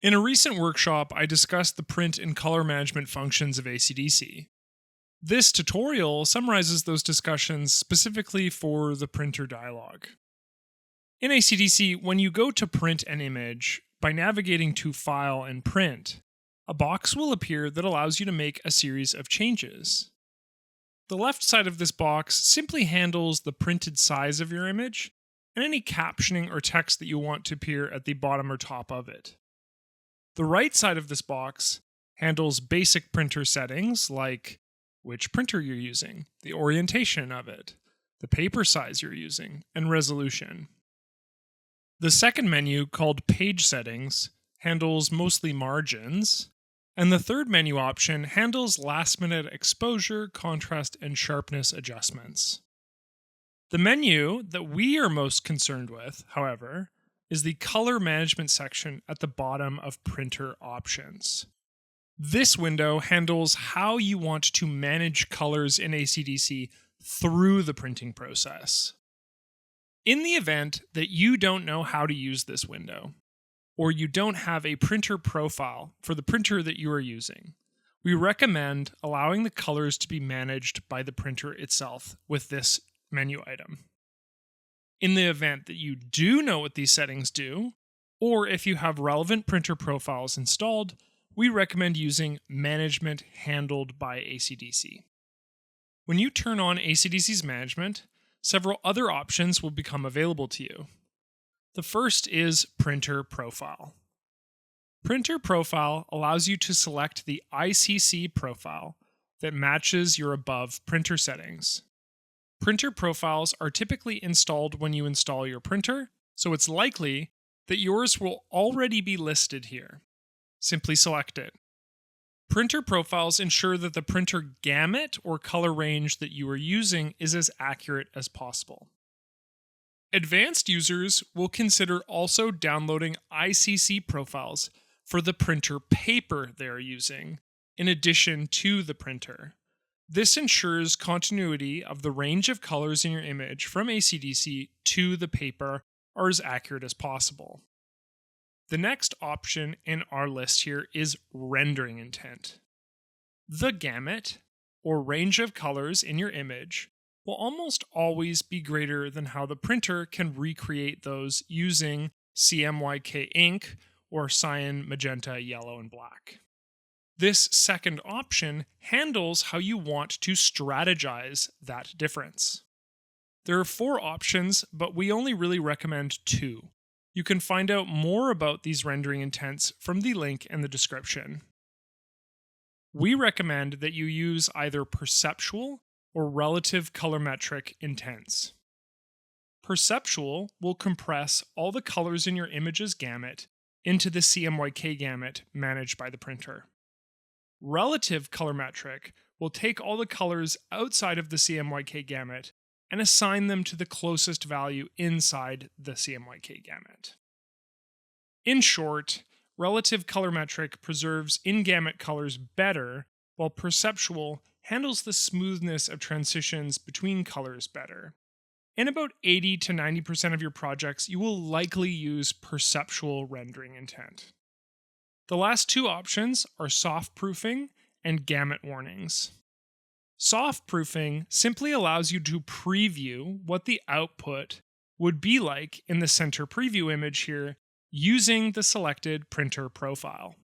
In a recent workshop, I discussed the print and color management functions of ACDSee. This tutorial summarizes those discussions specifically for the printer dialog. In ACDSee, when you go to print an image, by navigating to File and Print, a box will appear that allows you to make a series of changes. The left side of this box simply handles the printed size of your image and any captioning or text that you want to appear at the bottom or top of it. The right side of this box handles basic printer settings like which printer you're using, the orientation of it, the paper size you're using, and resolution. The second menu, called Page Settings, handles mostly margins, and the third menu option handles last-minute exposure, contrast, and sharpness adjustments. The menu that we are most concerned with, however, is the Color Management section at the bottom of Printer Options. This window handles how you want to manage colors in ACDSee through the printing process. In the event that you don't know how to use this window, or you don't have a printer profile for the printer that you are using, we recommend allowing the colors to be managed by the printer itself with this menu item. In the event that you do know what these settings do, or if you have relevant printer profiles installed, we recommend using Management Handled by ACDSee. When you turn on ACDSee's management, several other options will become available to you. The first is Printer Profile. Printer Profile allows you to select the ICC profile that matches your above printer settings. Printer profiles are typically installed when you install your printer, so it's likely that yours will already be listed here. Simply select it. Printer profiles ensure that the printer gamut or color range that you are using is as accurate as possible. Advanced users will consider also downloading ICC profiles for the printer paper they are using, in addition to the printer. This ensures continuity of the range of colors in your image from ACDSee to the paper are as accurate as possible. The next option in our list here is rendering intent. The gamut, or range of colors in your image, will almost always be greater than how the printer can recreate those using CMYK ink or cyan, magenta, yellow, and black. This second option handles how you want to strategize that difference. There are 4 options, but we only really recommend 2. You can find out more about these rendering intents from the link in the description. We recommend that you use either perceptual or relative colorimetric intents. Perceptual will compress all the colors in your image's gamut into the CMYK gamut managed by the printer. Relative colorimetric will take all the colors outside of the CMYK gamut and assign them to the closest value inside the CMYK gamut. In short, relative colorimetric preserves in-gamut colors better, while perceptual handles the smoothness of transitions between colors better. In about 80 to 90% of your projects, you will likely use perceptual rendering intent. The last 2 options are soft proofing and gamut warnings. Soft proofing simply allows you to preview what the output would be like in the center preview image here using the selected printer profile.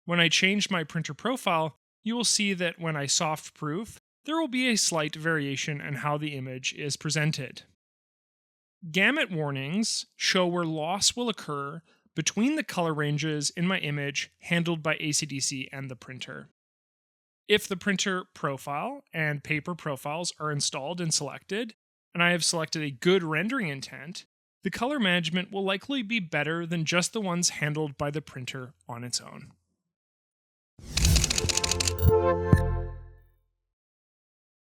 When I change my printer profile, you will see that when I soft proof, there will be a slight variation in how the image is presented. Gamut warnings show where loss will occur between the color ranges in my image handled by ACDSee and the printer. If the printer profile and paper profiles are installed and selected, and I have selected a good rendering intent, the color management will likely be better than just the ones handled by the printer on its own.